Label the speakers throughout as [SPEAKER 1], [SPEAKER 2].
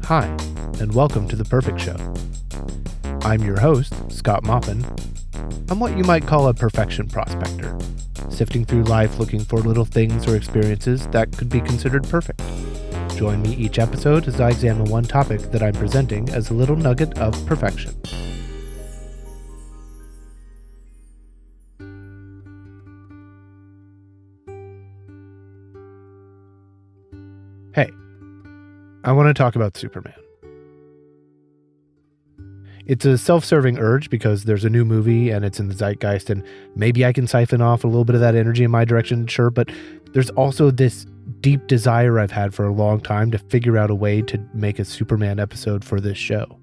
[SPEAKER 1] Hi, and welcome to The Perfect Show. I'm your host, Scott. I'm what you might call a perfection prospector, sifting through life looking for little things or experiences that could be considered perfect. Join me each episode as I examine one topic that I'm presenting as a little nugget of perfection. Hey, I want to talk about Superman. It's a self-serving urge because there's a new movie and it's in the zeitgeist, and maybe I can siphon off a little bit of that energy in my direction, sure, but there's also this deep desire I've had for a long time to figure out a way to make a Superman episode for this show.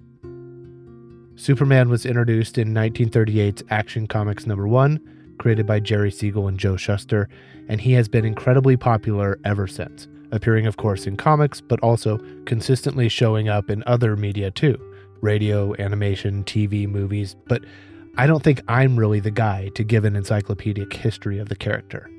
[SPEAKER 1] Superman was introduced in 1938's Action Comics #1, created by Jerry Siegel and Joe Shuster, and he has been incredibly popular ever since, appearing of course in comics, but also consistently showing up in other media too. Radio, animation, TV, movies, but I don't think I'm really the guy to give an encyclopedic history of the character.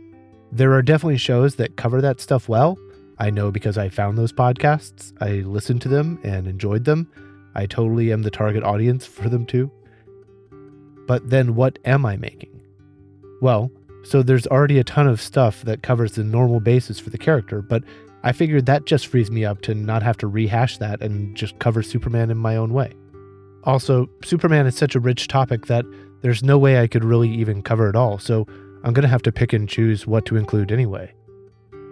[SPEAKER 1] There are definitely shows that cover that stuff well. I know because I found those podcasts, I listened to them and enjoyed them. I totally am the target audience for them too. But then what am I making? Well, so there's already a ton of stuff that covers the normal basis for the character, but I figured that just frees me up to not have to rehash that and just cover Superman in my own way. Also, Superman is such a rich topic that there's no way I could really even cover it all, so I'm going to have to pick and choose what to include anyway.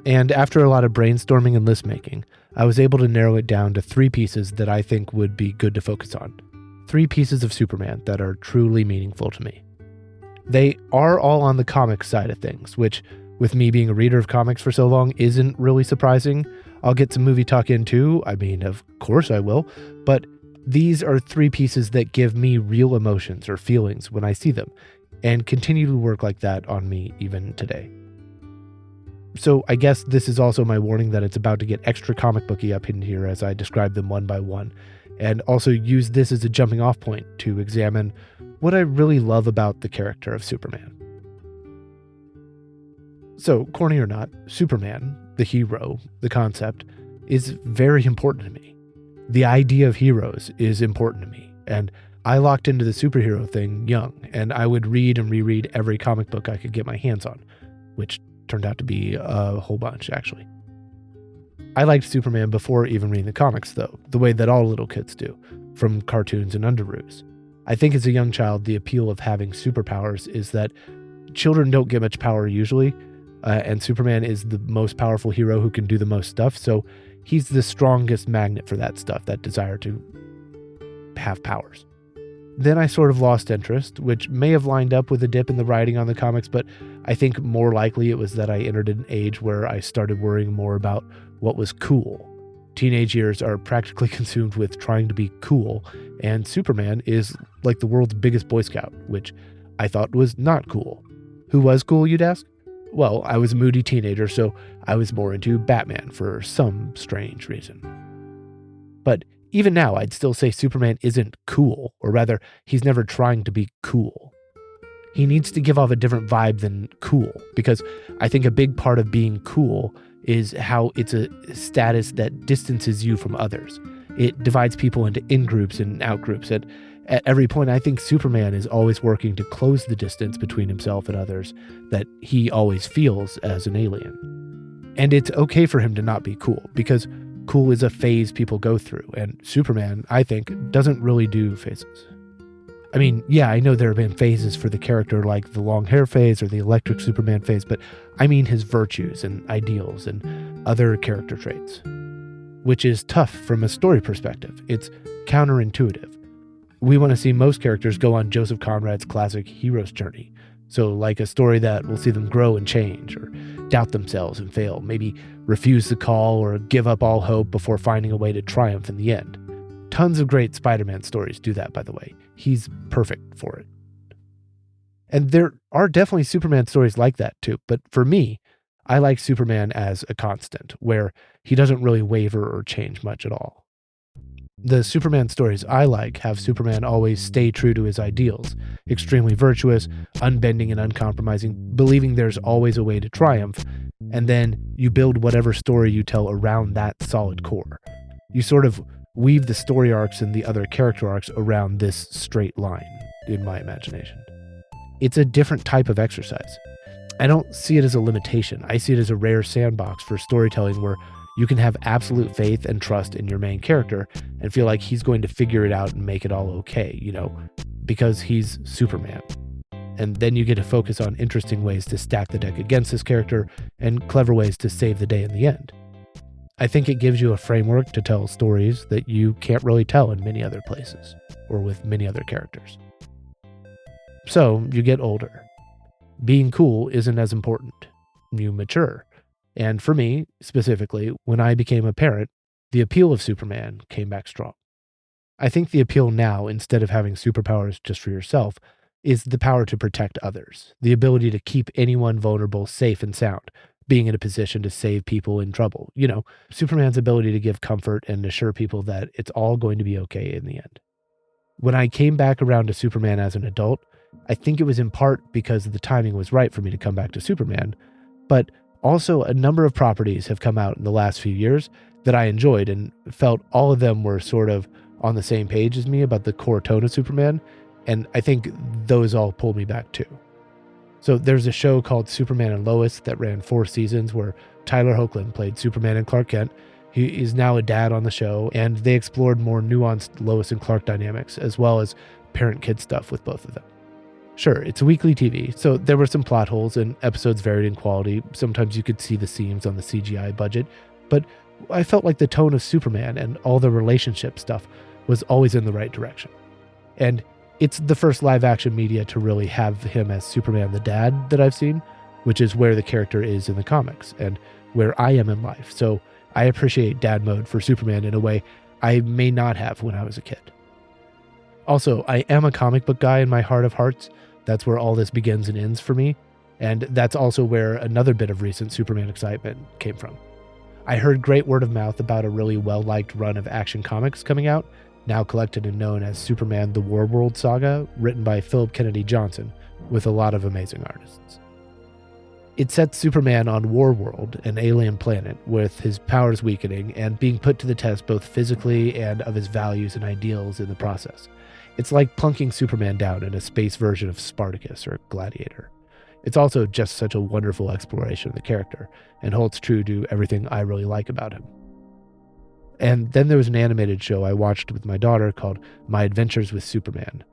[SPEAKER 1] And after a lot of brainstorming and list making, I was able to narrow it down to 3 pieces that I think would be good to focus on. 3 pieces of Superman that are truly meaningful to me. They are all on the comics side of things, which, with me being a reader of comics for so long, isn't really surprising. I'll get some movie talk in too. I mean, of course I will. But these are 3 pieces that give me real emotions or feelings when I see them, and continue to work like that on me even today. So I guess this is also my warning that it's about to get extra comic booky up in here as I describe them one by one, and also use this as a jumping off point to examine what I really love about the character of Superman. So, corny or not, Superman, the hero, the concept, is very important to me. The idea of heroes is important to me, and I locked into the superhero thing young, and I would read and reread every comic book I could get my hands on, which turned out to be a whole bunch, actually. I liked Superman before even reading the comics, though, the way that all little kids do, from cartoons and Underoos. I think as a young child, the appeal of having superpowers is that children don't get much power usually, and Superman is the most powerful hero who can do the most stuff, so he's the strongest magnet for that stuff, that desire to have powers. Then I sort of lost interest, which may have lined up with a dip in the writing on the comics, but I think more likely it was that I entered an age where I started worrying more about what was cool. Teenage years are practically consumed with trying to be cool, and Superman is like the world's biggest Boy Scout, which I thought was not cool. Who was cool, you'd ask? Well, I was a moody teenager, so I was more into Batman for some strange reason. But even now, I'd still say Superman isn't cool, or rather, he's never trying to be cool. He needs to give off a different vibe than cool, because I think a big part of being cool is how it's a status that distances you from others. It divides people into in-groups and out-groups, and at every point, I think Superman is always working to close the distance between himself and others that he always feels as an alien. And it's okay for him to not be cool, because cool is a phase people go through, and Superman, I think, doesn't really do phases. I mean, yeah, I know there have been phases for the character like the long hair phase or the electric Superman phase, but I mean his virtues and ideals and other character traits. Which is tough from a story perspective. It's counterintuitive. We want to see most characters go on Joseph Conrad's classic hero's journey. So like a story that will see them grow and change, or doubt themselves and fail, maybe refuse the call or give up all hope before finding a way to triumph in the end. Tons of great Spider-Man stories do that, by the way. He's perfect for it. And there are definitely Superman stories like that too, but for me, I like Superman as a constant, where he doesn't really waver or change much at all. The Superman stories I like have Superman always stay true to his ideals, extremely virtuous, unbending and uncompromising, believing there's always a way to triumph, and then you build whatever story you tell around that solid core. You sort of weave the story arcs and the other character arcs around this straight line, in my imagination. It's a different type of exercise. I don't see it as a limitation. I see it as a rare sandbox for storytelling where you can have absolute faith and trust in your main character and feel like he's going to figure it out and make it all okay, because he's Superman. And then you get to focus on interesting ways to stack the deck against this character and clever ways to save the day in the end. I think it gives you a framework to tell stories that you can't really tell in many other places or with many other characters. So you get older. Being cool isn't as important. You mature. And for me, specifically, when I became a parent, the appeal of Superman came back strong. I think the appeal now, instead of having superpowers just for yourself, is the power to protect others, the ability to keep anyone vulnerable safe and sound, being in a position to save people in trouble. Superman's ability to give comfort and assure people that it's all going to be okay in the end. When I came back around to Superman as an adult, I think it was in part because the timing was right for me to come back to Superman, but also a number of properties have come out in the last few years that I enjoyed and felt all of them were sort of on the same page as me about the core tone of Superman, and I think those all pulled me back too. So there's a show called Superman and Lois that ran 4 seasons where Tyler Hoechlin played Superman and Clark Kent. He is now a dad on the show, and they explored more nuanced Lois and Clark dynamics as well as parent-kid stuff with both of them. Sure, it's weekly TV, so there were some plot holes and episodes varied in quality. Sometimes you could see the seams on the CGI budget, but I felt like the tone of Superman and all the relationship stuff was always in the right direction. And it's the first live-action media to really have him as Superman the dad that I've seen, which is where the character is in the comics and where I am in life. So I appreciate dad mode for Superman in a way I may not have when I was a kid. Also, I am a comic book guy in my heart of hearts. That's where all this begins and ends for me. And that's also where another bit of recent Superman excitement came from. I heard great word of mouth about a really well-liked run of Action Comics coming out, now collected and known as Superman the Warworld Saga, written by Philip Kennedy Johnson, with a lot of amazing artists. It sets Superman on Warworld, an alien planet, with his powers weakening and being put to the test both physically and of his values and ideals in the process. It's like plunking Superman down in a space version of Spartacus or Gladiator. It's also just such a wonderful exploration of the character and holds true to everything I really like about him. And then there was an animated show I watched with my daughter called My Adventures with Superman.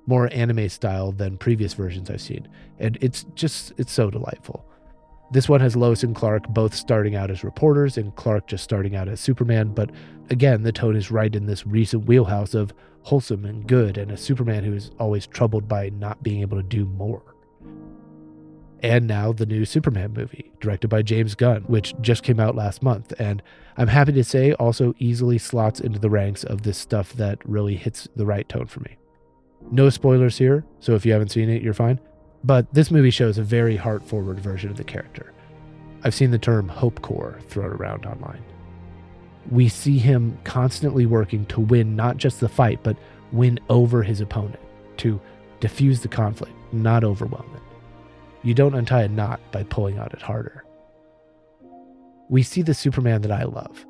[SPEAKER 1] More anime style than previous versions I've seen, and it's so delightful. This one has Lois and Clark both starting out as reporters and Clark just starting out as Superman, but again, the tone is right in this recent wheelhouse of wholesome and good and a Superman who is always troubled by not being able to do more. And now the new Superman movie, directed by James Gunn, which just came out last month, and I'm happy to say also easily slots into the ranks of this stuff that really hits the right tone for me. No spoilers here, so if you haven't seen it, you're fine. But this movie shows a very heart-forward version of the character. I've seen the term Hope Core thrown around online. We see him constantly working to win not just the fight, but win over his opponent, to diffuse the conflict, not overwhelm it. You don't untie a knot by pulling on it harder. We see the Superman that I love,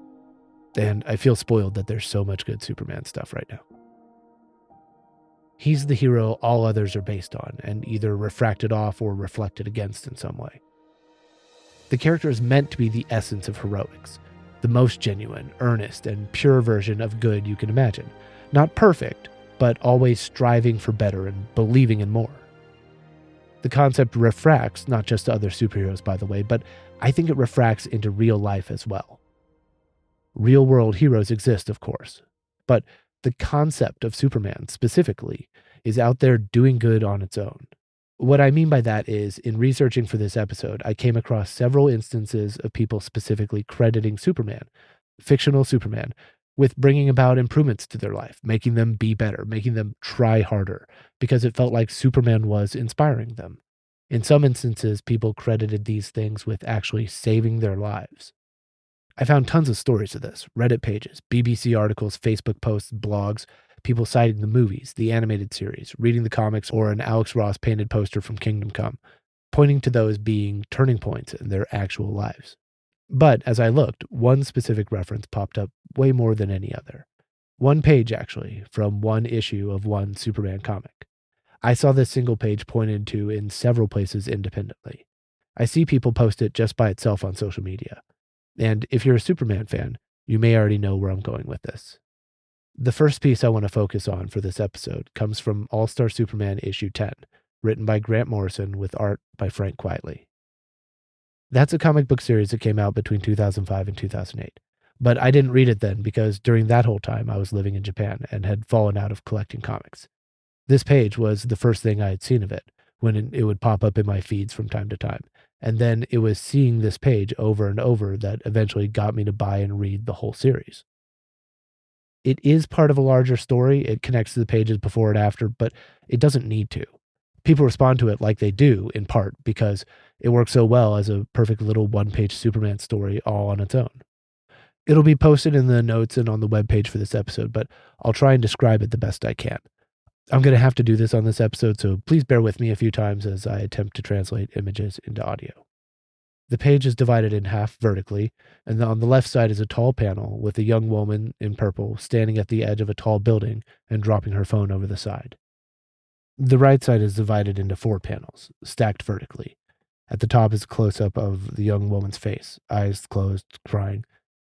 [SPEAKER 1] and I feel spoiled that there's so much good Superman stuff right now. He's the hero all others are based on, and either refracted off or reflected against in some way. The character is meant to be the essence of heroics, the most genuine, earnest, and pure version of good you can imagine. Not perfect, but always striving for better and believing in more. The concept refracts not just to other superheroes, by the way, but I think it refracts into real life as well. Real-world heroes exist, of course, but the concept of Superman, specifically, is out there doing good on its own. What I mean by that is, in researching for this episode, I came across several instances of people specifically crediting Superman, fictional Superman, with bringing about improvements to their life, making them be better, making them try harder, because it felt like Superman was inspiring them. In some instances, people credited these things with actually saving their lives. I found tons of stories of this, Reddit pages, BBC articles, Facebook posts, blogs, people citing the movies, the animated series, reading the comics, or an Alex Ross painted poster from Kingdom Come, pointing to those being turning points in their actual lives. But as I looked, one specific reference popped up way more than any other. One page, actually, from one issue of one Superman comic. I saw this single page pointed to in several places independently. I see people post it just by itself on social media. And if you're a Superman fan, you may already know where I'm going with this. The first piece I want to focus on for this episode comes from All-Star Superman issue 10, written by Grant Morrison with art by Frank Quitely. That's a comic book series that came out between 2005 and 2008. But I didn't read it then because during that whole time I was living in Japan and had fallen out of collecting comics. This page was the first thing I had seen of it, when it would pop up in my feeds from time to time. And then it was seeing this page over and over that eventually got me to buy and read the whole series. It is part of a larger story. It connects to the pages before and after, but it doesn't need to. People respond to it like they do, in part, because it works so well as a perfect little one-page Superman story all on its own. It'll be posted in the notes and on the webpage for this episode, but I'll try and describe it the best I can. I'm going to have to do this on this episode, so please bear with me a few times as I attempt to translate images into audio. The page is divided in half vertically, and on the left side is a tall panel with a young woman in purple standing at the edge of a tall building and dropping her phone over the side. The right side is divided into 4 panels, stacked vertically. At the top is a close-up of the young woman's face, eyes closed, crying.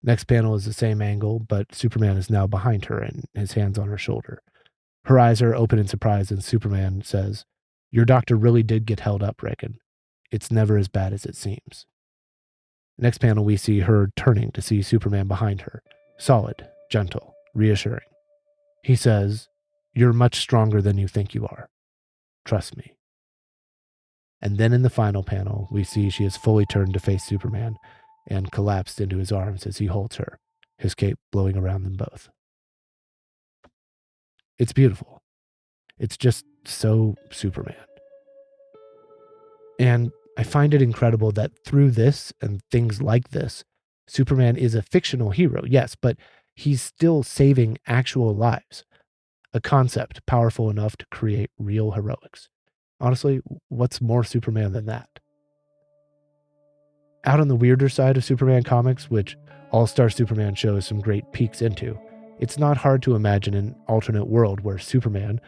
[SPEAKER 1] Next panel is the same angle, but Superman is now behind her and his hands on her shoulder. Her eyes are open in surprise, and Superman says, "Your doctor really did get held up, Reckon. It's never as bad as it seems." Next panel, we see her turning to see Superman behind her, solid, gentle, reassuring. He says, "You're much stronger than you think you are. Trust me." And then in the final panel, we see she is fully turned to face Superman and collapsed into his arms as he holds her, his cape blowing around them both. It's beautiful. It's just so Superman. And I find it incredible that through this and things like this, Superman is a fictional hero, yes, but he's still saving actual lives. A concept powerful enough to create real heroics. Honestly, what's more Superman than that? Out on the weirder side of Superman comics, which All-Star Superman shows some great peeks into, it's not hard to imagine an alternate world where Superman,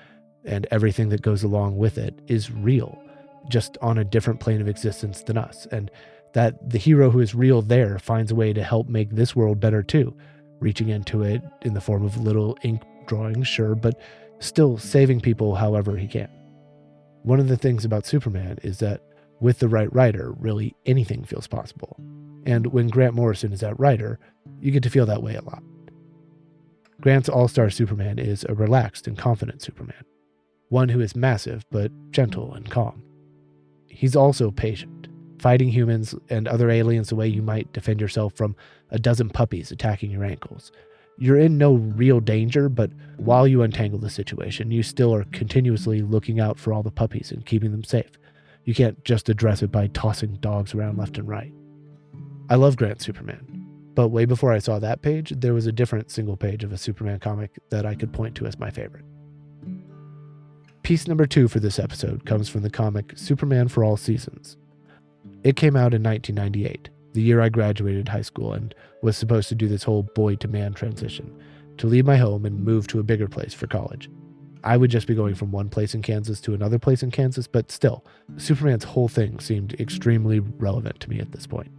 [SPEAKER 1] and everything that goes along with it, is real, just on a different plane of existence than us, and that the hero who is real there finds a way to help make this world better too, reaching into it in the form of little ink drawings, sure, but still saving people however he can. One of the things about Superman is that with the right writer, really anything feels possible. And when Grant Morrison is that writer, you get to feel that way a lot. Grant's All-Star Superman is a relaxed and confident Superman, one who is massive but gentle and calm. He's also patient, fighting humans and other aliens the way you might defend yourself from a dozen puppies attacking your ankles. You're in no real danger, but while you untangle the situation, you still are continuously looking out for all the puppies and keeping them safe. You can't just address it by tossing dogs around left and right. I love Grant's Superman, but way before I saw that page, there was a different single page of a Superman comic that I could point to as my favorite. Piece number 2 for this episode comes from the comic Superman for All Seasons. It came out in 1998, the year I graduated high school and was supposed to do this whole boy-to-man transition, to leave my home and move to a bigger place for college. I would just be going from one place in Kansas to another place in Kansas, but still, Superman's whole thing seemed extremely relevant to me at this point.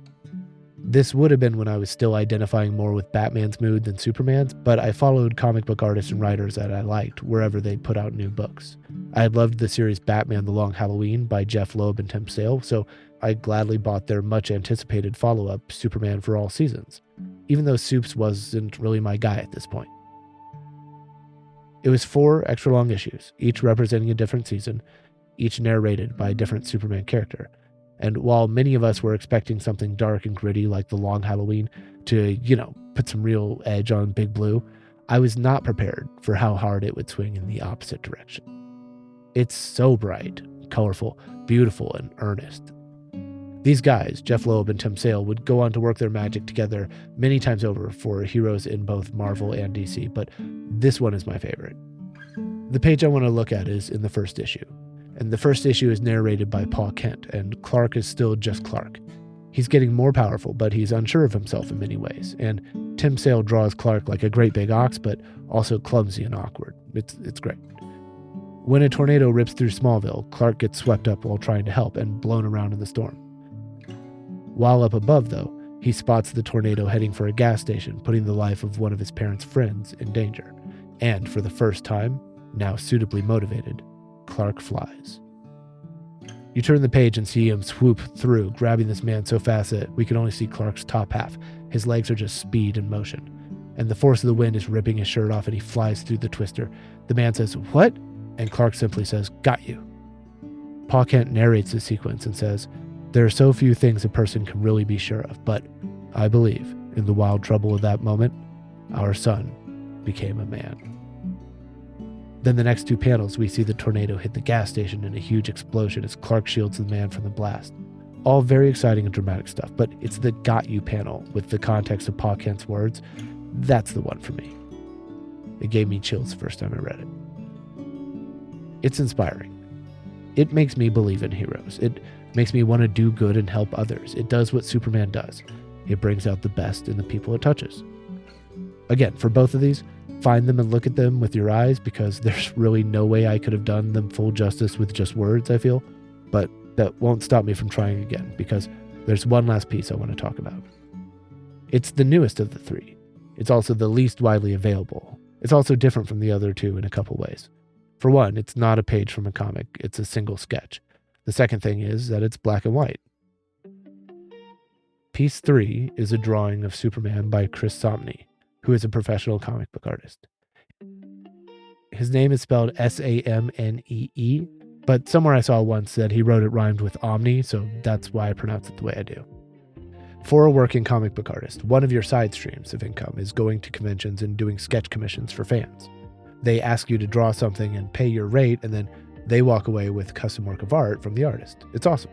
[SPEAKER 1] This would have been when I was still identifying more with Batman's mood than Superman's, but I followed comic book artists and writers that I liked wherever they put out new books. I had loved the series Batman The Long Halloween by Jeph, Loeb, and Tim Sale, so I gladly bought their much-anticipated follow-up, Superman for All Seasons, even though Supes wasn't really my guy at this point. It was 4 extra-long issues, each representing a different season, each narrated by a different Superman character. And while many of us were expecting something dark and gritty like The Long Halloween to, put some real edge on Big Blue, I was not prepared for how hard it would swing in the opposite direction. It's so bright, colorful, beautiful, and earnest. These guys, Jeph Loeb and Tim Sale, would go on to work their magic together many times over for heroes in both Marvel and DC, but this one is my favorite. The page I want to look at is in the first issue, and the first issue is narrated by Paul Kent, and Clark is still just Clark. He's getting more powerful, but he's unsure of himself in many ways, and Tim Sale draws Clark like a great big ox, but also clumsy and awkward. It's great. When a tornado rips through Smallville, Clark gets swept up while trying to help and blown around in the storm. While up above, though, he spots the tornado heading for a gas station, putting the life of one of his parents' friends in danger. And for the first time, now suitably motivated, Clark flies. You turn the page and see him swoop through, grabbing this man so fast that we can only see Clark's top half. His legs are just speed and motion. And the force of the wind is ripping his shirt off and he flies through the twister. The man says, "What?" And Clark simply says, "Got you." Paul Kent narrates the sequence and says, "There are so few things a person can really be sure of, but I believe, in the wild trouble of that moment, our son became a man." Then the next two panels, we see the tornado hit the gas station in a huge explosion as Clark shields the man from the blast. All very exciting and dramatic stuff, but it's the "got you" panel with the context of Paul Kent's words. That's the one for me. It gave me chills the first time I read it. It's inspiring. It makes me believe in heroes. It makes me want to do good and help others. It does what Superman does. It brings out the best in the people it touches. Again, for both of these, find them and look at them with your eyes, because there's really no way I could have done them full justice with just words, I feel. But that won't stop me from trying again, because there's one last piece I want to talk about. It's the newest of the three. It's also the least widely available. It's also different from the other two in a couple ways. For one, it's not a page from a comic, it's a single sketch. The second thing is that it's black and white. Piece 3 is a drawing of Superman by Chris Samnee, who is a professional comic book artist. His name is spelled Samnee, but somewhere I saw once that he wrote it rhymed with Omni, so that's why I pronounce it the way I do. For a working comic book artist, one of your side streams of income is going to conventions and doing sketch commissions for fans. They ask you to draw something and pay your rate, and then they walk away with custom work of art from the artist. It's awesome.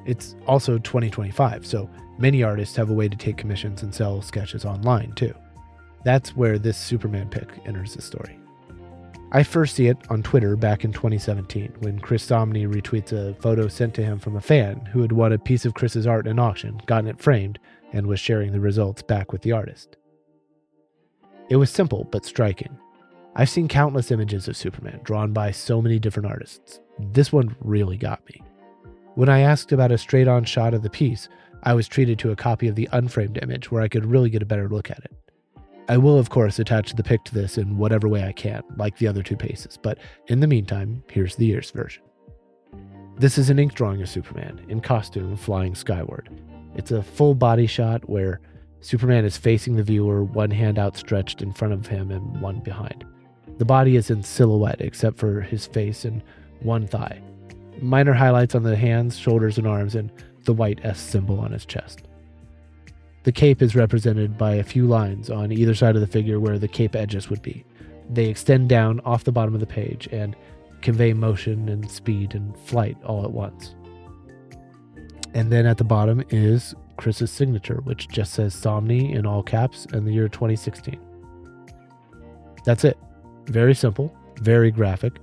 [SPEAKER 1] It's also 2025, so many artists have a way to take commissions and sell sketches online too. That's where this Superman pick enters the story. I first see it on Twitter back in 2017 when Chris Samnee retweets a photo sent to him from a fan who had won a piece of Chris's art in an auction, gotten it framed, and was sharing the results back with the artist. It was simple but striking. I've seen countless images of Superman drawn by so many different artists. This one really got me. When I asked about a straight-on shot of the piece, I was treated to a copy of the unframed image where I could really get a better look at it. I will, of course, attach the pic to this in whatever way I can, like the other two pieces, but in the meantime, here's the year's version. This is an ink drawing of Superman, in costume, flying skyward. It's a full body shot where Superman is facing the viewer, one hand outstretched in front of him and one behind. The body is in silhouette except for his face and one thigh. Minor highlights on the hands, shoulders, and arms, and the white S symbol on his chest. The cape is represented by a few lines on either side of the figure where the cape edges would be. They extend down off the bottom of the page and convey motion and speed and flight all at once. And then at the bottom is Chris's signature, which just says Samnee in all caps and the year 2016. That's it. Very simple, very graphic.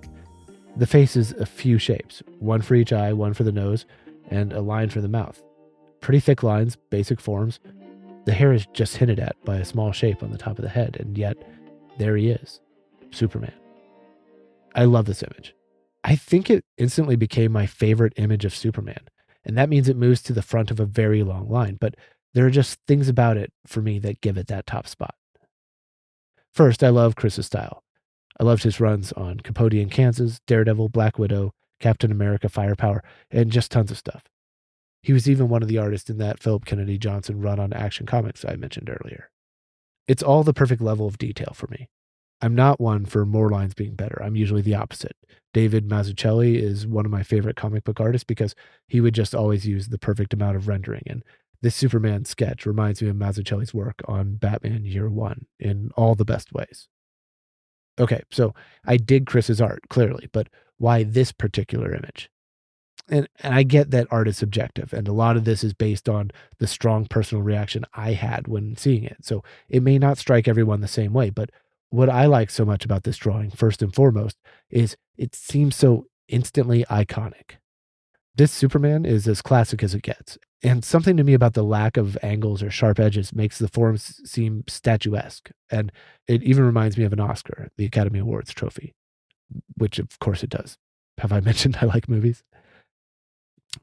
[SPEAKER 1] The face is a few shapes, one for each eye, one for the nose, and a line for the mouth. Pretty thick lines, basic forms. The hair is just hinted at by a small shape on the top of the head, and yet there he is, Superman. I love this image. I think it instantly became my favorite image of Superman, and that means it moves to the front of a very long line, but there are just things about it for me that give it that top spot. First, I love Chris's style. I loved his runs on Capote in Kansas, Daredevil, Black Widow, Captain America, Firepower, and just tons of stuff. He was even one of the artists in that Philip Kennedy Johnson run on Action Comics I mentioned earlier. It's all the perfect level of detail for me. I'm not one for more lines being better. I'm usually the opposite. David Mazzucchelli is one of my favorite comic book artists because he would just always use the perfect amount of rendering, and this Superman sketch reminds me of Mazzucchelli's work on Batman Year One in all the best ways. Okay, so I dig Chris's art, clearly, but why this particular image? And I get that art is subjective, and a lot of this is based on the strong personal reaction I had when seeing it. So it may not strike everyone the same way, but what I like so much about this drawing, first and foremost, is it seems so instantly iconic. This Superman is as classic as it gets. And something to me about the lack of angles or sharp edges makes the forms seem statuesque. And it even reminds me of an Oscar, the Academy Awards trophy, which of course it does. Have I mentioned I like movies?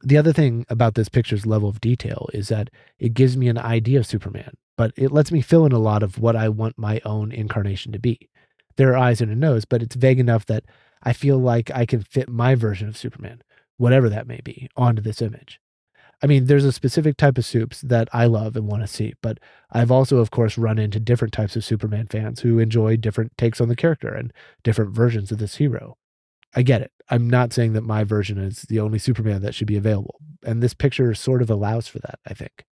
[SPEAKER 1] The other thing about this picture's level of detail is that it gives me an idea of Superman, but it lets me fill in a lot of what I want my own incarnation to be. There are eyes and a nose, but it's vague enough that I feel like I can fit my version of Superman, whatever that may be, onto this image. I mean, there's a specific type of soups that I love and want to see, but I've also, of course, run into different types of Superman fans who enjoy different takes on the character and different versions of this hero. I get it. I'm not saying that my version is the only Superman that should be available, and this picture sort of allows for that, I think.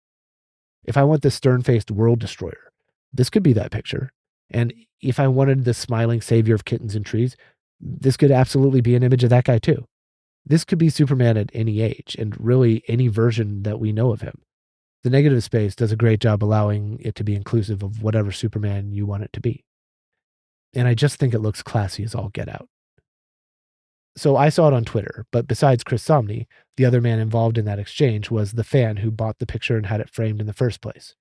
[SPEAKER 1] If I want the stern-faced world destroyer, this could be that picture. And if I wanted the smiling savior of kittens and trees, this could absolutely be an image of that guy too. This could be Superman at any age, and really any version that we know of him. The negative space does a great job allowing it to be inclusive of whatever Superman you want it to be. And I just think it looks classy as all get out. So I saw it on Twitter, but besides Chris Samnee, the other man involved in that exchange was the fan who bought the picture and had it framed in the first place.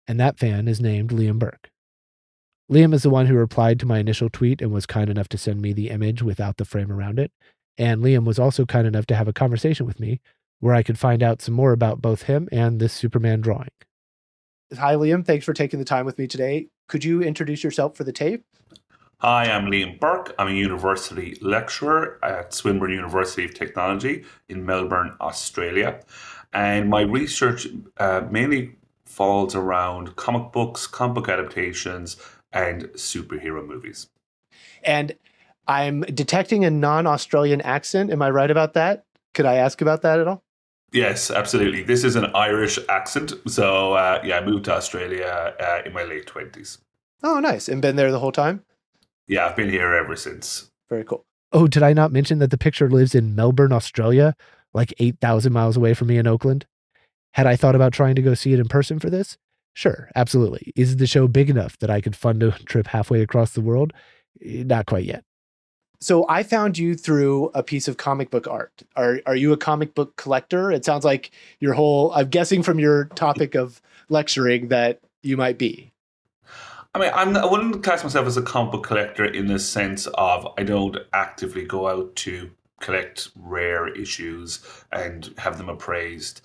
[SPEAKER 1] And that fan is named Liam Burke. Liam is the one who replied to my initial tweet and was kind enough to send me the image without the frame around it. And Liam was also kind enough to have a conversation with me where I could find out some more about both him and this Superman drawing. Hi, Liam. Thanks for taking the time with me today. Could you introduce yourself for the tape?
[SPEAKER 2] Hi, I'm Liam Burke. I'm a university lecturer at Swinburne University of Technology in Melbourne, Australia. And my research mainly falls around comic books, comic book adaptations, and superhero movies.
[SPEAKER 1] And I'm detecting a non-Australian accent. Am I right about that? Could I ask about that at all?
[SPEAKER 2] Yes, absolutely. This is an Irish accent. So, I moved to Australia in my late 20s.
[SPEAKER 1] Oh, nice. And been there the whole time?
[SPEAKER 2] Yeah, I've been here ever since.
[SPEAKER 1] Very cool. Oh, did I not mention that the picture lives in Melbourne, Australia, like 8,000 miles away from me in Oakland? Had I thought about trying to go see it in person for this? Sure, absolutely. Is the show big enough that I could fund a trip halfway across the world? Not quite yet. So I found you through a piece of comic book art. Are you a comic book collector? It sounds like your whole, I'm guessing from your topic of lecturing that you might be.
[SPEAKER 2] I mean, I wouldn't class myself as a comic book collector in the sense of I don't actively go out to collect rare issues and have them appraised.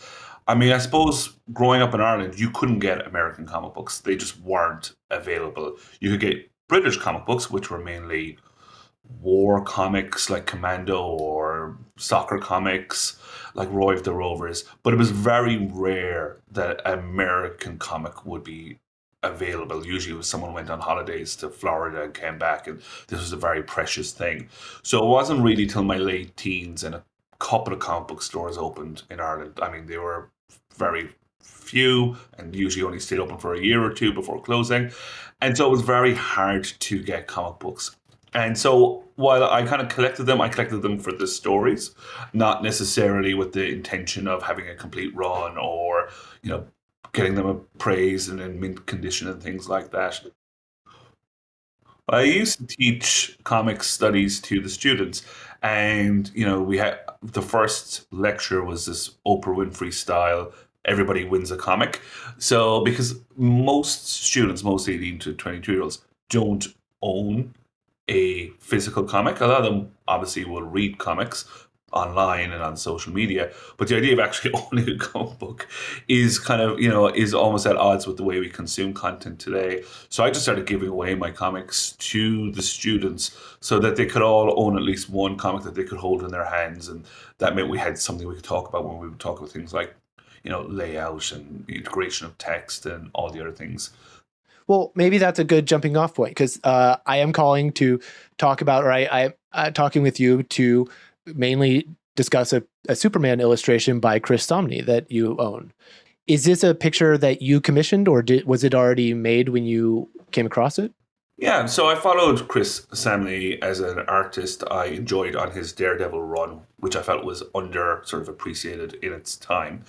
[SPEAKER 2] I mean, I suppose growing up in Ireland, you couldn't get American comic books. They just weren't available. You could get British comic books, which were mainly war comics like Commando or soccer comics like Roy of the Rovers, but it was very rare that an American comic would be available. Usually it was someone went on holidays to Florida and came back, and this was a very precious thing. So it wasn't really till my late teens and a couple of comic book stores opened in Ireland. I mean, they were very few and usually only stayed open for a year or two before closing. And so it was very hard to get comic books. And so while I kind of collected them, I collected them for the stories, not necessarily with the intention of having a complete run or, getting them appraised and in mint condition and things like that. I used to teach comics studies to the students, and we had the first lecture was this Oprah Winfrey style. Everybody wins a comic. So because most students, most 18 to 22-year-olds, don't own a physical comic. A lot of them obviously will read comics online and on social media, but the idea of actually owning a comic book is kind of, is almost at odds with the way we consume content today. So I just started giving away my comics to the students so that they could all own at least one comic that they could hold in their hands. And that meant we had something we could talk about when we would talk about things like, layout and integration of text and all the other things.
[SPEAKER 1] Well, maybe that's a good jumping off point because I am calling to talk about, or I'm talking with you to mainly discuss a Superman illustration by Chris Samnee that you own. Is this a picture that you commissioned or was it already made when you came across it?
[SPEAKER 2] Yeah, so I followed Chris Samnee as an artist. I enjoyed on his Daredevil run, which I felt was under sort of appreciated in its time.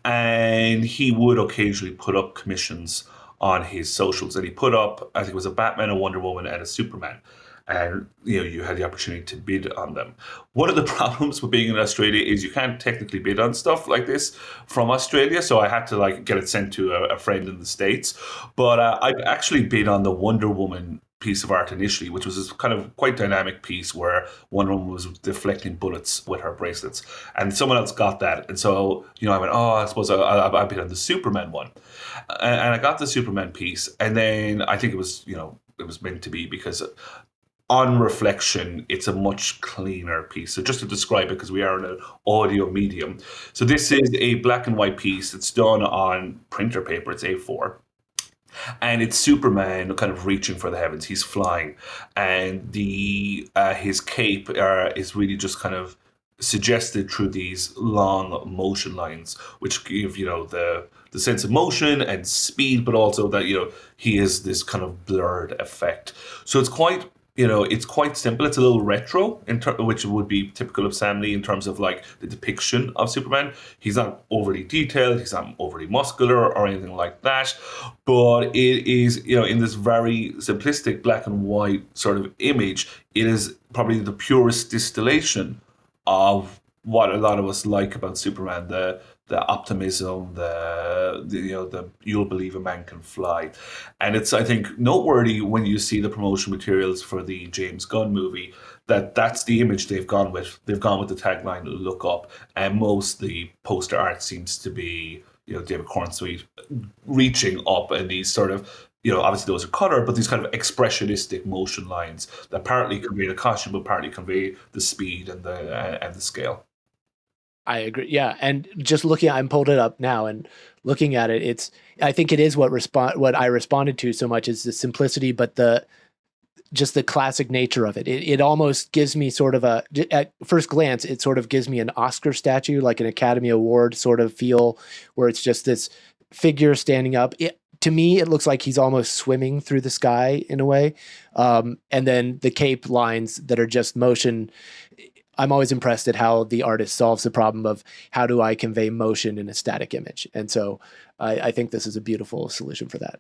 [SPEAKER 2] And he would occasionally put up commissions on his socials. And he put up, I think it was a Batman, a Wonder Woman, and a Superman. And you had the opportunity to bid on them. One of the problems with being in Australia is you can't technically bid on stuff like this from Australia. So I had to like get it sent to a friend in the States. But I actually bid on the Wonder Woman piece of art initially, which was this kind of quite dynamic piece where Wonder Woman was deflecting bullets with her bracelets, and someone else got that, and so I went, oh, I suppose I'll bid on the Superman one, and I got the Superman piece, and then I think it was it was meant to be because on reflection, it's a much cleaner piece. So just to describe it, because we are in an audio medium. So this is a black and white piece. It's done on printer paper. It's A4. And it's Superman kind of reaching for the heavens. He's flying, and the his cape is really just kind of suggested through these long motion lines, which give the sense of motion and speed, but also that he is this kind of blurred effect. So it's quite simple. It's a little retro, which would be typical of Sam Lee in terms of like the depiction of Superman. He's not overly detailed. He's not overly muscular or anything like that. But it is, in this very simplistic black and white sort of image, it is probably the purest distillation of what a lot of us like about Superman, the optimism, the you'll believe a man can fly, and it's, I think, noteworthy when you see the promotion materials for the James Gunn movie that's the image they've gone with. They've gone with the tagline "Look up," and most the poster art seems to be David Cornsweet reaching up, and these sort of obviously those are color, but these kind of expressionistic motion lines that partly convey the costume, but partly convey the speed and the scale.
[SPEAKER 1] I agree. Yeah, and just looking, I'm pulled it up now and looking at it. I think it is what I responded to so much is the simplicity, but just the classic nature of it. It almost gives me sort of at first glance, it sort of gives me an Oscar statue, like an Academy Award sort of feel, where it's just this figure standing up. To me, it looks like he's almost swimming through the sky in a way. And then the cape lines that are just motion. I'm always impressed at how the artist solves the problem of how do I convey motion in a static image. And so I think this is a beautiful solution for that.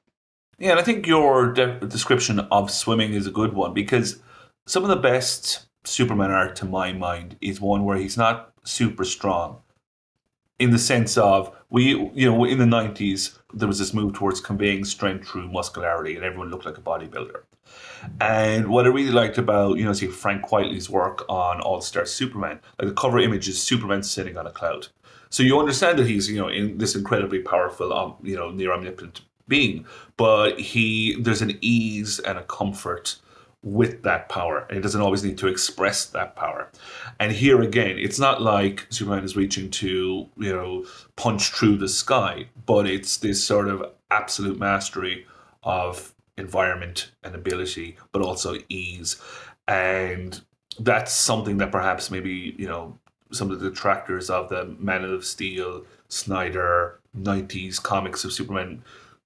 [SPEAKER 2] Yeah, and I think your description of swimming is a good one, because some of the best Superman art, to my mind, is one where he's not super strong, in the sense of in the 90s there was this move towards conveying strength through muscularity, and everyone looked like a bodybuilder. And what I really liked about, say, Frank Quitely's work on All Star Superman, like the cover image is Superman sitting on a cloud. So you understand that he's, in this incredibly powerful, near omnipotent being, but there's an ease and a comfort with that power, and he doesn't always need to express that power. And here again, it's not like Superman is reaching to, punch through the sky, but it's this sort of absolute mastery of environment and ability, but also ease. And that's something that perhaps maybe, some of the detractors of the Man of Steel, Snyder, 90s comics of Superman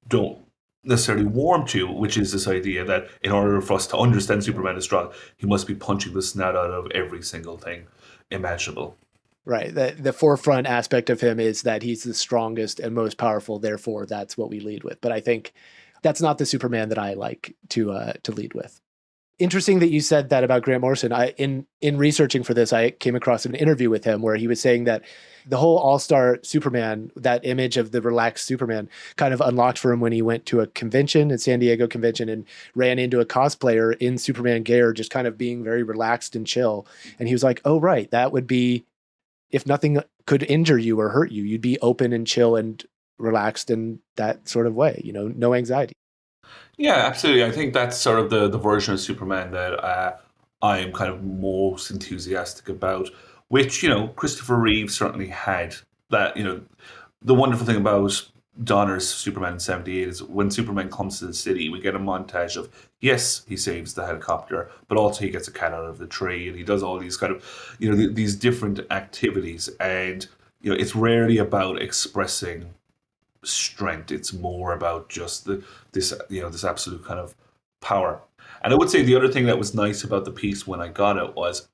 [SPEAKER 2] don't necessarily warm to, which is this idea that in order for us to understand Superman is strong, he must be punching the snot out of every single thing imaginable.
[SPEAKER 1] Right. The forefront aspect of him is that he's the strongest and most powerful. Therefore, that's what we lead with. But I think that's not the Superman that I like to lead with. Interesting that you said that about Grant Morrison. In researching for this, I came across an interview with him where he was saying that the whole All-Star Superman, that image of the relaxed Superman, kind of unlocked for him when he went to a convention, a San Diego convention, and ran into a cosplayer in Superman gear, just kind of being very relaxed and chill. And he was like, "Oh, right, that would be if nothing could injure you or hurt you, you'd be open and chill and relaxed in that sort of way. No anxiety."
[SPEAKER 2] Yeah, absolutely. I think that's sort of the version of Superman that I am kind of most enthusiastic about, which, Christopher Reeve certainly had. That, the wonderful thing about Donner's Superman in 78 is when Superman comes to the city, we get a montage of, yes, he saves the helicopter, but also he gets a cat out of the tree, and he does all these kind of, these different activities. And, it's rarely about expressing strength. It's more about just this absolute kind of power. And I would say the other thing that was nice about the piece when I got it was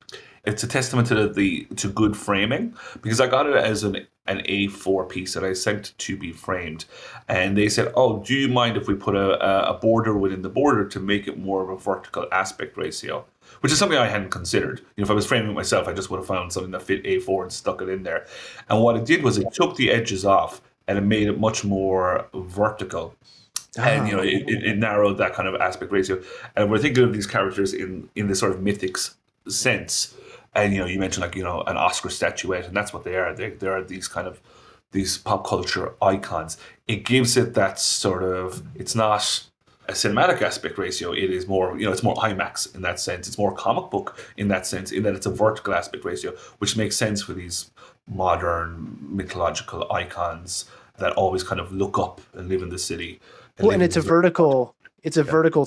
[SPEAKER 2] it's a testament to to good framing, because I got it as an A4 piece that I sent to be framed, and they said, "Oh, do you mind if we put a border within the border to make it more of a vertical aspect ratio?" Which is something I hadn't considered. If I was framing it myself, I just would have found something that fit A4 and stuck it in there. And what it did was it took the edges off and it made it much more vertical, and
[SPEAKER 1] Ah,
[SPEAKER 2] it narrowed that kind of aspect ratio. And we're thinking of these characters in this sort of mythics sense, and you mentioned like an Oscar statuette, and that's what they are. They are these kind of these pop culture icons. It gives it that sort of, it's not a cinematic aspect ratio. It is more, it's more IMAX in that sense. It's more comic book in that sense, in that it's a vertical aspect ratio, which makes sense for these modern mythological icons that always kind of look up and live in the city.
[SPEAKER 1] well, and
[SPEAKER 2] It's
[SPEAKER 1] it's a vertical,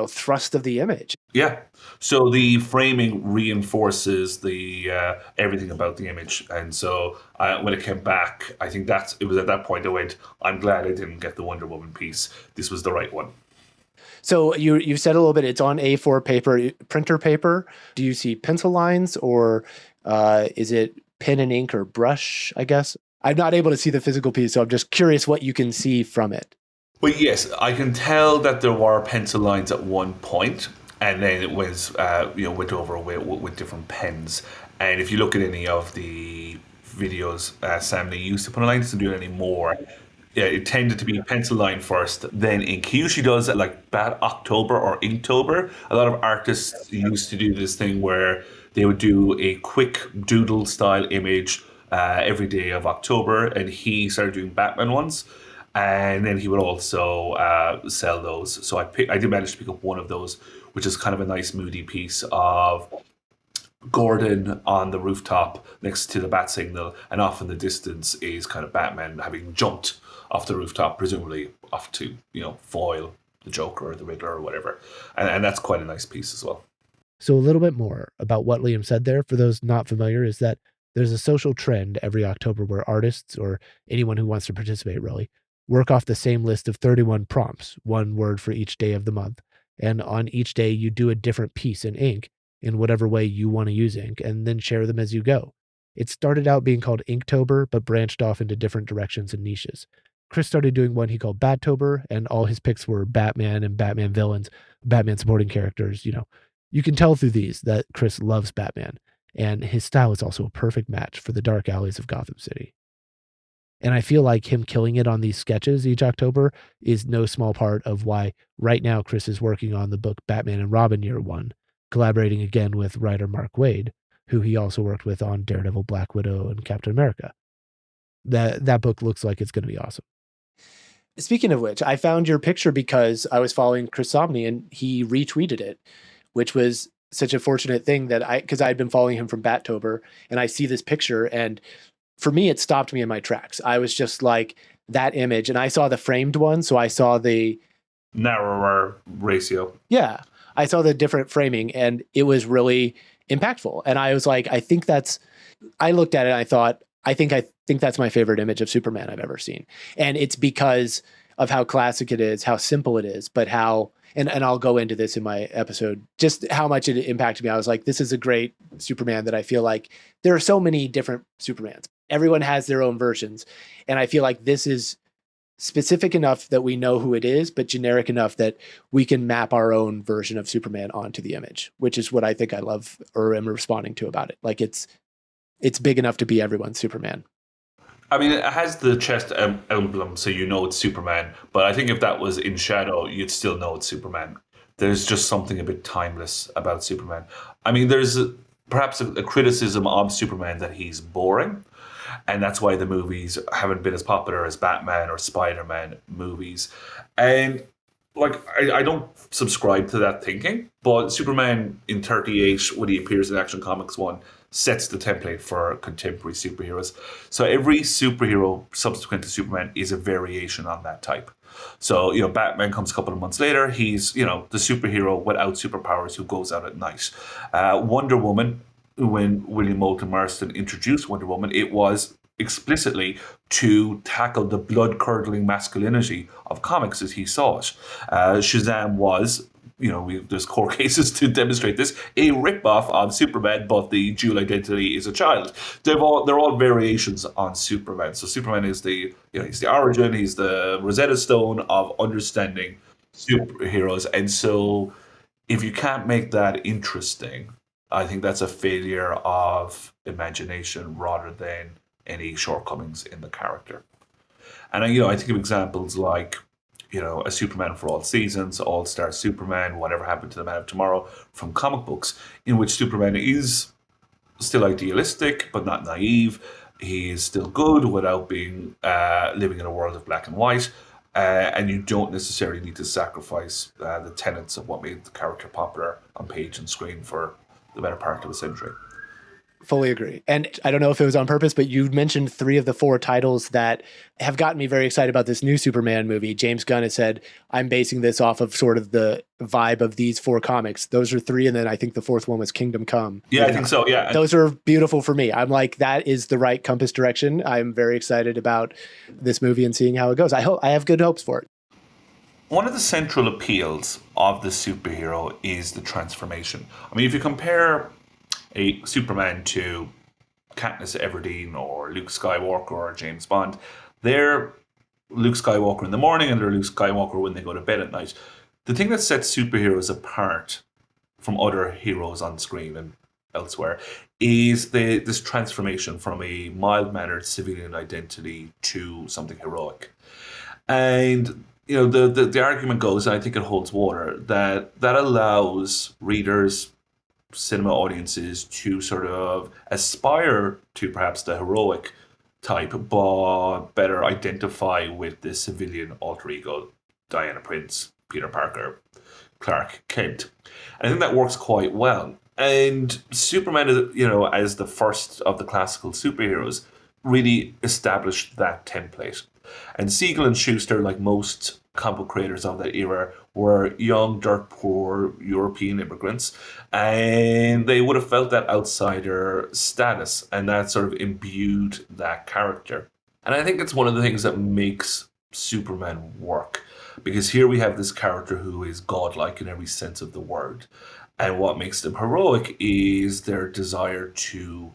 [SPEAKER 1] thrust of the image.
[SPEAKER 2] Yeah. So the framing reinforces the everything about the image, and so when it came back, I think it was at that point I went, I'm glad I didn't get the Wonder Woman piece. This was the right one.
[SPEAKER 1] So you said a little bit, it's on A4 paper, printer paper. Do you see pencil lines, or is it pen and ink or brush, I guess? I'm not able to see the physical piece, so I'm just curious what you can see from it.
[SPEAKER 2] But yes, I can tell that there were pencil lines at one point, and then it was went over with different pens. And if you look at any of the videos Samnee used to put online, doesn't do it anymore. Yeah, it tended to be pencil line first, then ink. He usually does it like Bat October or Inktober. A lot of artists used to do this thing where they would do a quick doodle style image every day of October, and he started doing Batman ones, and then he would also sell those. So I did manage to pick up one of those, which is kind of a nice moody piece of Gordon on the rooftop next to the bat signal, and off in the distance is kind of Batman having jumped off the rooftop, presumably off to foil the Joker or the Riddler or whatever, and that's quite a nice piece as well.
[SPEAKER 1] So a little bit more about what Liam said there, for those not familiar, is that there's a social trend every October where artists, or anyone who wants to participate really, work off the same list of 31 prompts, one word for each day of the month. And on each day, you do a different piece in ink in whatever way you want to use ink, and then share them as you go. It started out being called Inktober, but branched off into different directions and niches. Chris started doing one he called Battober, and all his picks were Batman and Batman villains, Batman supporting characters. You can tell through these that Chris loves Batman, and his style is also a perfect match for the dark alleys of Gotham City. And I feel like him killing it on these sketches each October is no small part of why right now Chris is working on the book Batman and Robin Year One, collaborating again with writer Mark Waid, who he also worked with on Daredevil, Black Widow, and Captain America. That book looks like it's going to be awesome. Speaking of which, I found your picture because I was following Chris Samnee and he retweeted it, which was such a fortunate thing because I'd been following him from Battober, and I see this picture, and for me, it stopped me in my tracks. I was just like, that image, and I saw the framed one, so I saw the
[SPEAKER 2] narrower ratio.
[SPEAKER 1] Yeah, I saw the different framing, and it was really impactful. And I was like, I looked at it and I thought, I think that's my favorite image of Superman I've ever seen. And it's because of how classic it is, how simple it is, but how, and I'll go into this in my episode, just how much it impacted me. I was like, this is a great Superman that I feel like there are so many different Supermans. Everyone has their own versions. And I feel like this is specific enough that we know who it is, but generic enough that we can map our own version of Superman onto the image, which is what I think I love or am responding to about it. Like it's big enough to be everyone's Superman.
[SPEAKER 2] I mean, it has the chest emblem, so you know it's Superman. But I think if that was in shadow, you'd still know it's Superman. There's just something a bit timeless about Superman. I mean, there's perhaps a criticism of Superman that he's boring, and that's why the movies haven't been as popular as Batman or Spider-Man movies. And like, I don't subscribe to that thinking, but Superman in 38, when he appears in Action Comics 1, sets the template for contemporary superheroes. So every superhero subsequent to Superman is a variation on that type. So, Batman comes a couple of months later. He's, the superhero without superpowers who goes out at night. Wonder Woman, when William Moulton Marston introduced Wonder Woman, it was explicitly to tackle the blood-curdling masculinity of comics as he saw it. Shazam was there's court cases to demonstrate this, a rip-off of Superman, but the dual identity is a child. They're all variations on Superman. So Superman is he's the origin, he's the Rosetta Stone of understanding superheroes. And so if you can't make that interesting, I think that's a failure of imagination rather than any shortcomings in the character. And I think of examples like, a Superman for all seasons, All Star Superman, Whatever Happened to the Man of Tomorrow from comic books, in which Superman is still idealistic but not naive. He is still good without being living in a world of black and white. And you don't necessarily need to sacrifice the tenets of what made the character popular on page and screen for the better part of a century.
[SPEAKER 1] Fully agree. And I don't know if it was on purpose, but you mentioned 3 of the 4 titles that have gotten me very excited about this new Superman movie. James Gunn has said, I'm basing this off of sort of the vibe of these 4 comics. Those are 3. And then I think the 4th one was Kingdom Come.
[SPEAKER 2] Yeah, I think so. Yeah.
[SPEAKER 1] Those are beautiful for me. I'm like, that is the right compass direction. I'm very excited about this movie and seeing how it goes. I have good hopes for it.
[SPEAKER 2] One of the central appeals of the superhero is the transformation. I mean, if you compare a Superman to Katniss Everdeen or Luke Skywalker or James Bond, they're Luke Skywalker in the morning and they're Luke Skywalker when they go to bed at night. The thing that sets superheroes apart from other heroes on screen and elsewhere is this transformation from a mild-mannered civilian identity to something heroic. And the argument goes, and I think it holds water, that allows readers, cinema audiences to sort of aspire to perhaps the heroic type, but better identify with the civilian alter ego, Diana Prince, Peter Parker, Clark Kent. And I think that works quite well. And Superman, as the first of the classical superheroes, really established that template. And Siegel and Schuster, like most comic book creators of that era, were young, dirt poor European immigrants, and they would have felt that outsider status, and that sort of imbued that character. And I think it's one of the things that makes Superman work, because here we have this character who is godlike in every sense of the word, and what makes them heroic is their desire to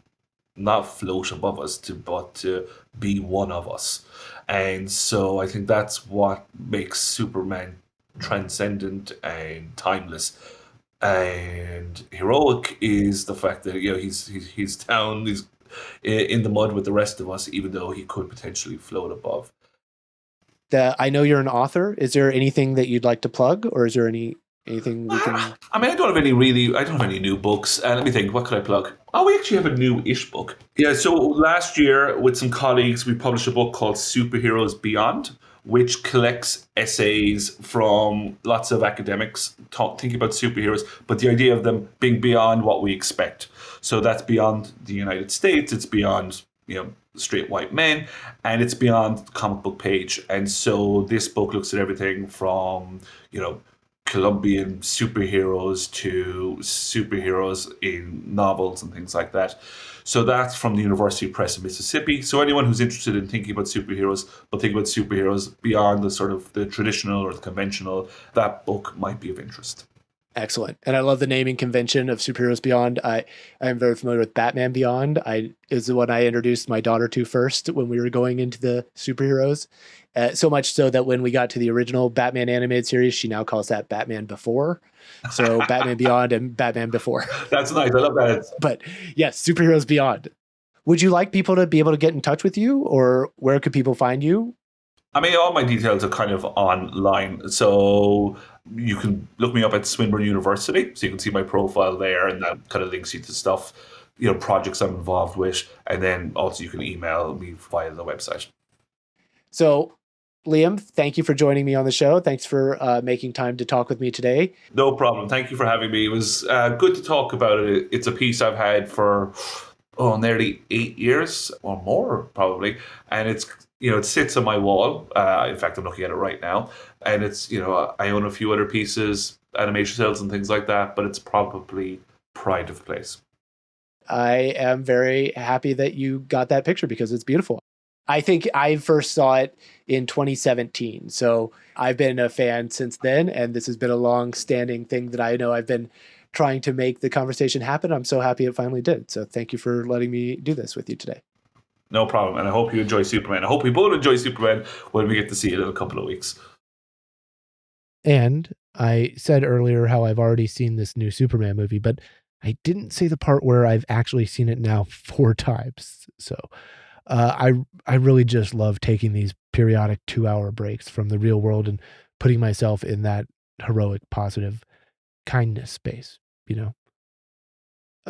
[SPEAKER 2] not float above us, but to be one of us. And so I think that's what makes Superman transcendent and timeless and heroic, is the fact that he's down, he's in the mud with the rest of us, even though he could potentially float above.
[SPEAKER 1] I know you're an author. Is there anything that you'd like to plug, or is there anything we can?
[SPEAKER 2] I mean, I don't have any new books. Let me think. What could I plug? Oh, we actually have a new-ish book. Yeah. So last year, with some colleagues, we published a book called Superheroes Beyond, which collects essays from lots of academics thinking about superheroes, but the idea of them being beyond what we expect. So that's beyond the United States. It's beyond straight white men, and it's beyond the comic book page. And so this book looks at everything from Colombian superheroes to superheroes in novels and things like that. So that's from the University Press of Mississippi. So anyone who's interested in thinking about superheroes, but think about superheroes beyond the sort of the traditional or the conventional, that book might be of interest.
[SPEAKER 1] Excellent. And I love the naming convention of Superheroes Beyond. I am very familiar with Batman Beyond. Is the one I introduced my daughter to first when we were going into the superheroes. So much so that when we got to the original Batman animated series, she now calls that Batman Before. So Batman Beyond and Batman Before.
[SPEAKER 2] That's nice. I love that.
[SPEAKER 1] But yes, Superheroes Beyond. Would you like people to be able to get in touch with you, or where could people find you?
[SPEAKER 2] I mean, all my details are kind of online. So you can look me up at Swinburne University. So you can see my profile there, and that kind of links you to stuff, projects I'm involved with. And then also you can email me via the website. So,
[SPEAKER 1] Liam, thank you for joining me on the show. Thanks for making time to talk with me today.
[SPEAKER 2] No problem. Thank you for having me. It was good to talk about it. It's a piece I've had for nearly 8 years or more, probably. And it sits on my wall. In fact, I'm looking at it right now. And it's, I own a few other pieces, animation cells and things like that, but it's probably pride of place.
[SPEAKER 1] I am very happy that you got that picture because it's beautiful. I think I first saw it in 2017. So I've been a fan since then, and this has been a long-standing thing that I know I've been trying to make the conversation happen. I'm so happy it finally did. So thank you for letting me do this with you today.
[SPEAKER 2] No problem. And I hope you enjoy Superman. I hope we both enjoy Superman when we get to see it in a couple of weeks.
[SPEAKER 1] And I said earlier how I've already seen this new Superman movie, but I didn't say the part where I've actually seen it now 4 times. So I really just love taking these periodic 2-hour breaks from the real world and putting myself in that heroic, positive kindness space, you know?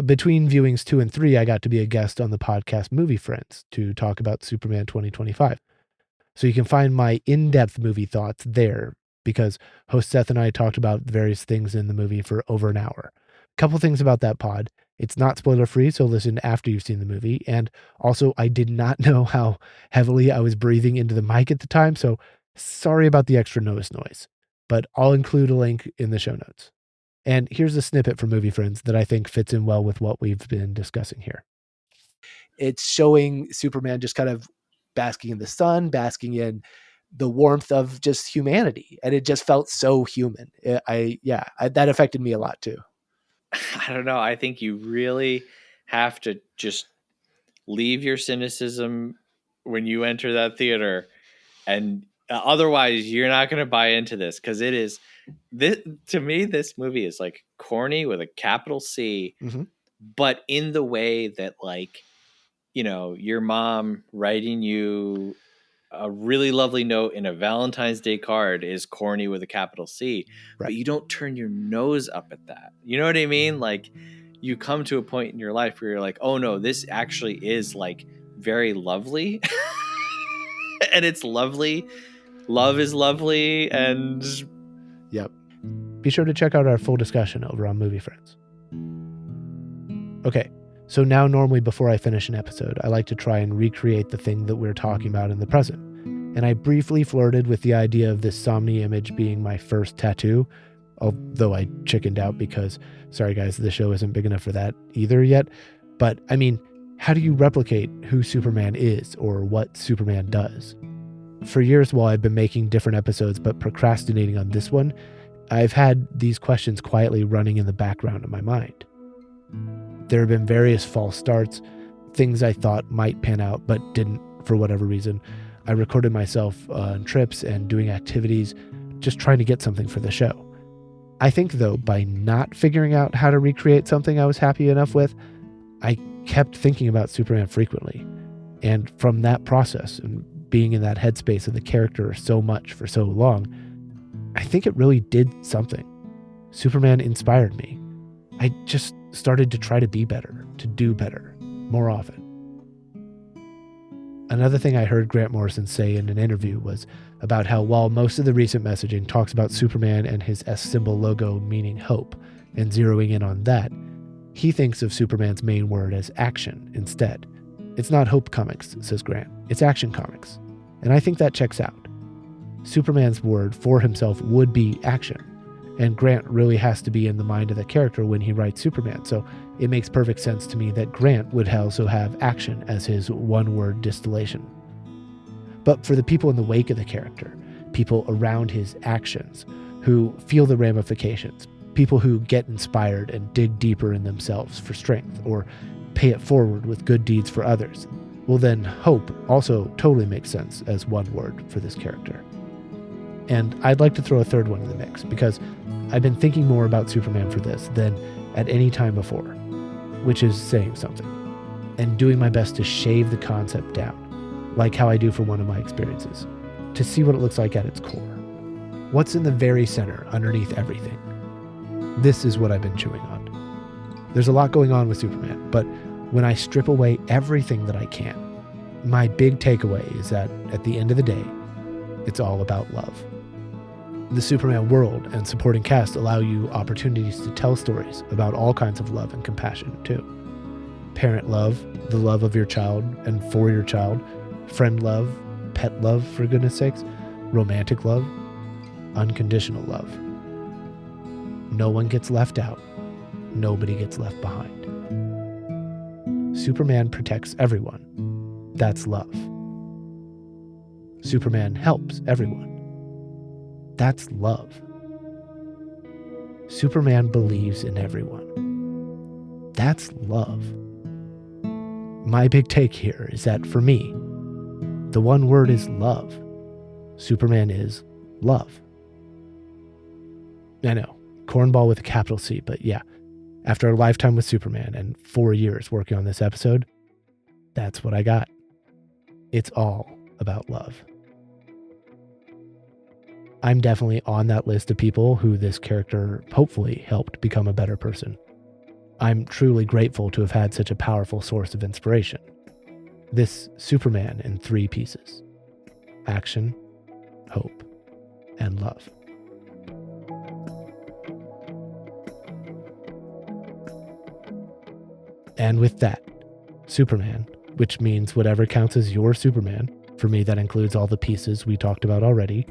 [SPEAKER 1] Between viewings 2 and 3, I got to be a guest on the podcast Movie Friends to talk about Superman 2025. So you can find my in-depth movie thoughts there because host Seth and I talked about various things in the movie for over an hour. A couple things about that pod. It's not spoiler free, so listen after you've seen the movie. And also, I did not know how heavily I was breathing into the mic at the time, so sorry about the extra noise. But I'll include a link in the show notes. And here's a snippet from Movie Friends that I think fits in well with what we've been discussing here. It's showing Superman just kind of basking in the sun, basking in the warmth of just humanity. And it just felt so human. That affected me a lot too.
[SPEAKER 3] I don't know. I think you really have to just leave your cynicism when you enter that theater. And otherwise, you're not going to buy into this because it is this, to me, this movie is like corny with a capital C, but in the way that, like, you know, your mom writing you a really lovely note in a Valentine's Day card is corny with a capital C, but you don't turn your nose up at that. You know what I mean? Like, you come to a point in your life where you're like, oh no, this actually is like very lovely. And it's lovely. Love is lovely. And
[SPEAKER 1] yep. Be sure to check out our full discussion over on Movie Friends. Okay, so now normally before I finish an episode, I like to try and recreate the thing that we're talking about in the present. And I briefly flirted with the idea of this Samnee image being my first tattoo, although I chickened out because, sorry guys, the show isn't big enough for that either yet. But I mean, how do you replicate who Superman is or what Superman does? For years while I've been making different episodes but procrastinating on this one, I've had these questions quietly running in the background of my mind. There have been various false starts, things I thought might pan out but didn't for whatever reason. I recorded myself on trips and doing activities, just trying to get something for the show. I think, though, by not figuring out how to recreate something I was happy enough with, I kept thinking about Superman frequently. And from that process and being in that headspace of the character so much for so long, I think it really did something. Superman inspired me. I just started to try to be better, to do better, more often. Another thing I heard Grant Morrison say in an interview was about how while most of the recent messaging talks about Superman and his S symbol logo meaning hope and zeroing in on that, he thinks of Superman's main word as action instead. It's not hope comics, says Grant. It's action comics. And I think that checks out. Superman's word for himself would be action. And Grant really has to be in the mind of the character when he writes Superman, so it makes perfect sense to me that Grant would also have action as his one-word distillation. But for the people in the wake of the character, people around his actions, who feel the ramifications, people who get inspired and dig deeper in themselves for strength, or pay it forward with good deeds for others, well then hope also totally makes sense as one word for this character. And I'd like to throw a third one in the mix, because I've been thinking more about Superman for this than at any time before, which is saying something, and doing my best to shave the concept down, like how I do for one of my experiences, to see what it looks like at its core. What's in the very center, underneath everything? This is what I've been chewing on. There's a lot going on with Superman, but when I strip away everything that I can, my big takeaway is that at the end of the day, it's all about love. The Superman world and supporting cast allow you opportunities to tell stories about all kinds of love and compassion, too. Parent love, the love of your child and for your child, friend love, pet love, for goodness sakes, romantic love, unconditional love. No one gets left out. Nobody gets left behind. Superman protects everyone. That's love. Superman helps everyone. That's love. Superman believes in everyone. That's love. My big take here is that for me, the one word is love. Superman is love. I know, cornball with a capital C, but yeah, after a lifetime with Superman and 4 years working on this episode, that's what I got. It's all about love. I'm definitely on that list of people who this character hopefully helped become a better person. I'm truly grateful to have had such a powerful source of inspiration. This Superman in 3 pieces: action, hope, and love. And with that, Superman, which means whatever counts as your Superman, for me that includes all the pieces we talked about already,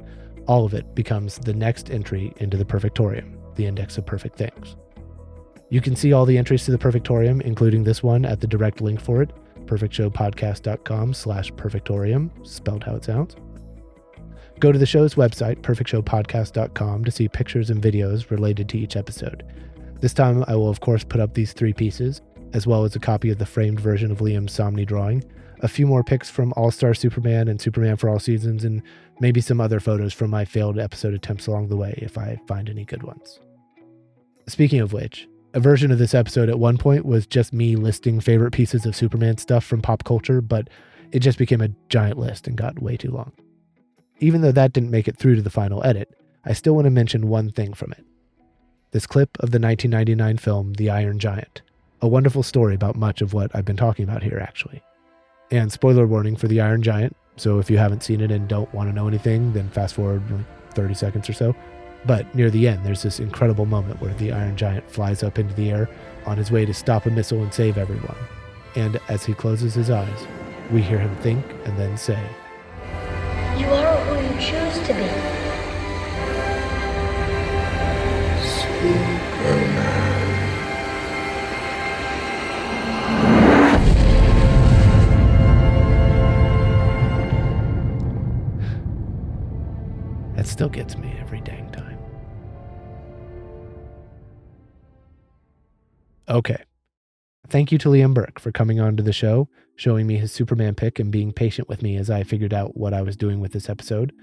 [SPEAKER 1] all of it becomes the next entry into the Perfectorium, the index of perfect things. You can see all the entries to the Perfectorium, including this one, at the direct link for it, perfectshowpodcast.com/perfectorium, spelled how it sounds. Go to the show's website, perfectshowpodcast.com, to see pictures and videos related to each episode. This time, I will of course put up these 3 pieces, as well as a copy of the framed version of Liam Samnee drawing, a few more pics from All-Star Superman and Superman for All Seasons, and maybe some other photos from my failed episode attempts along the way if I find any good ones. Speaking of which, a version of this episode at one point was just me listing favorite pieces of Superman stuff from pop culture, but it just became a giant list and got way too long. Even though that didn't make it through to the final edit, I still want to mention one thing from it. This clip of the 1999 film The Iron Giant, a wonderful story about much of what I've been talking about here, actually. And spoiler warning for The Iron Giant, so if you haven't seen it and don't want to know anything, then fast forward like 30 seconds or so. But near the end, there's this incredible moment where the Iron Giant flies up into the air on his way to stop a missile and save everyone. And as he closes his eyes, we hear him think and then say,
[SPEAKER 4] "You are who you choose to be."
[SPEAKER 5] Superman.
[SPEAKER 1] That still gets me every dang time. Okay. Thank you to Liam Burke for coming on to the show, showing me his Superman pick and being patient with me as I figured out what I was doing with this episode.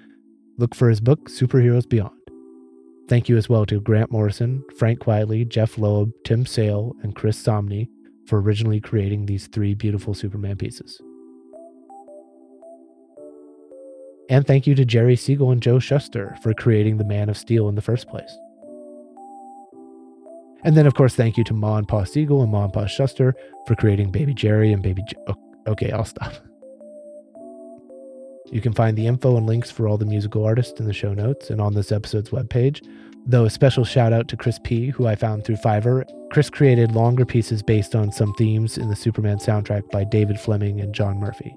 [SPEAKER 1] Look for his book, Superheroes Beyond. Thank you as well to Grant Morrison, Frank Quietly, Jeph Loeb, Tim Sale, and Chris Samnee for originally creating these 3 beautiful Superman pieces. And thank you to Jerry Siegel and Joe Shuster for creating the Man of Steel in the first place. And then, of course, thank you to Ma and Pa Siegel and Ma and Pa Shuster for creating Baby Jerry and Baby Okay, I'll stop. You can find the info and links for all the musical artists in the show notes and on this episode's webpage, though a special shout out to Chris P., who I found through Fiverr. Chris created longer pieces based on some themes in the Superman soundtrack by David Fleming and John Murphy.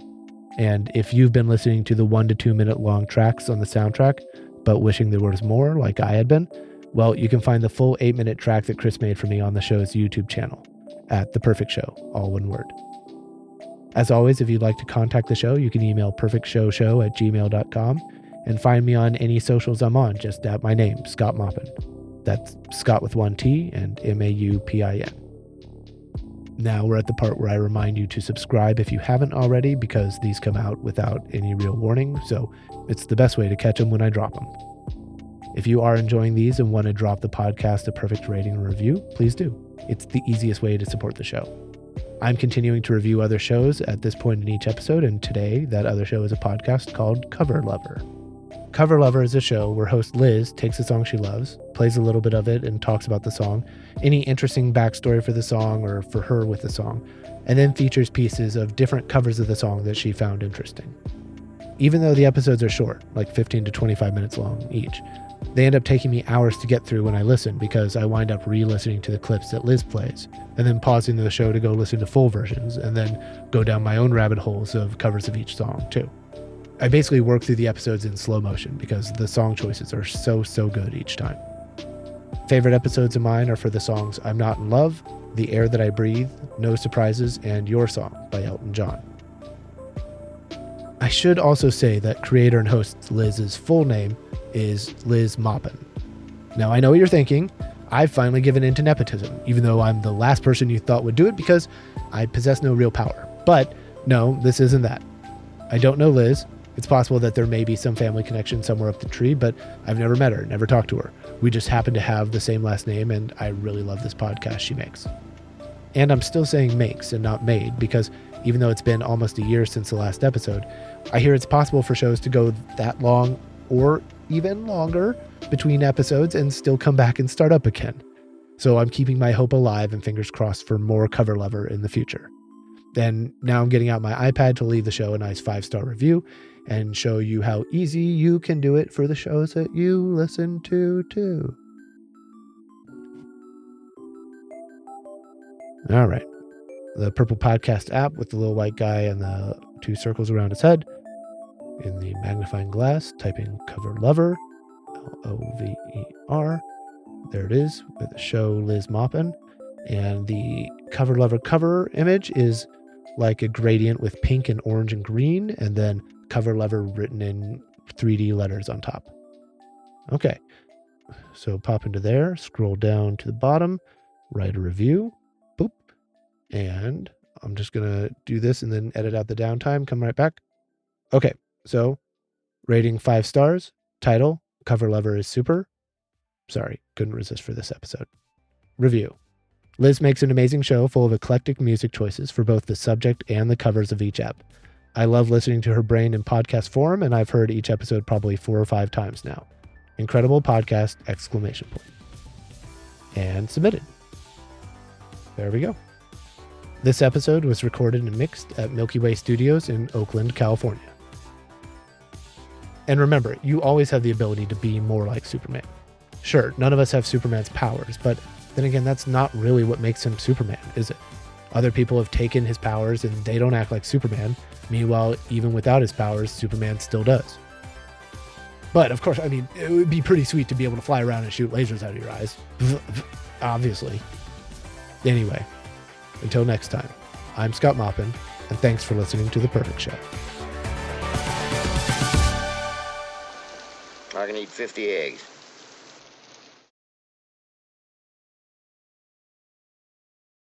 [SPEAKER 1] And if you've been listening to the 1 to 2 minute long tracks on the soundtrack, but wishing there was more like I had been, well, you can find the full 8-minute track that Chris made for me on the show's YouTube channel at The Perfect Show, all one word. As always, if you'd like to contact the show, you can email perfectshowshow@gmail.com and find me on any socials I'm on, just at my name, Scot Maupin. That's Scott with 1 T and Maupin. Now we're at the part where I remind you to subscribe if you haven't already, because these come out without any real warning, so it's the best way to catch them when I drop them. If you are enjoying these and want to drop the podcast a perfect rating and review, please do. It's the easiest way to support the show. I'm continuing to review other shows at this point in each episode, and today that other show is a podcast called Cover Lover. Cover Lover is a show where host Liz takes a song she loves, plays a little bit of it, and talks about the song, any interesting backstory for the song or for her with the song, and then features pieces of different covers of the song that she found interesting. Even though the episodes are short, like 15 to 25 minutes long each, they end up taking me hours to get through when I listen, because I wind up re-listening to the clips that Liz plays, and then pausing the show to go listen to full versions, and then go down my own rabbit holes of covers of each song, too. I basically work through the episodes in slow motion because the song choices are so good each time. Favorite episodes of mine are for the songs I'm Not in Love, The Air That I Breathe, No Surprises, and Your Song by Elton John. I should also say that creator and host Liz's full name is Liz Maupin. Now, I know what you're thinking. I've finally given in to nepotism, even though I'm the last person you thought would do it because I possess no real power. But no, this isn't that. I don't know Liz. It's possible that there may be some family connection somewhere up the tree, but I've never met her, never talked to her. We just happen to have the same last name, and I really love this podcast she makes. And I'm still saying makes and not made, because even though it's been almost a year since the last episode, I hear it's possible for shows to go that long or even longer between episodes and still come back and start up again. So I'm keeping my hope alive and fingers crossed for more Cover Lover in the future. Then now I'm getting out my iPad to leave the show a nice 5-star review and show you how easy you can do it for the shows that you listen to too. All right. The Purple Podcast app with the little white guy and the 2 circles around his head. In the magnifying glass, type in Cover Lover, Lover. There it is with the show Liz Maupin. And the Cover Lover cover image is like a gradient with pink and orange and green, and then Cover Lover written in 3D letters on top. Okay. So pop into there, scroll down to the bottom, write a review. Boop. And I'm just going to do this and then edit out the downtime, come right back. Okay. So, rating 5 stars, title, Cover Lover is super. Sorry, couldn't resist for this episode. Review. Liz makes an amazing show full of eclectic music choices for both the subject and the covers of each ep. I love listening to her brain in podcast form, and I've heard each episode probably 4 or 5 times now. Incredible podcast, ! And submitted. There we go. This episode was recorded and mixed at Milky Way Studios in Oakland, California. And remember, you always have the ability to be more like Superman. Sure, none of us have Superman's powers, but then again, that's not really what makes him Superman, is it? Other people have taken his powers and they don't act like Superman. Meanwhile, even without his powers, Superman still does. But of course, I mean, it would be pretty sweet to be able to fly around and shoot lasers out of your eyes. Obviously. Anyway, until next time, I'm Scott Maupin, and thanks for listening to The Perfect Show.
[SPEAKER 5] I can eat 50 eggs.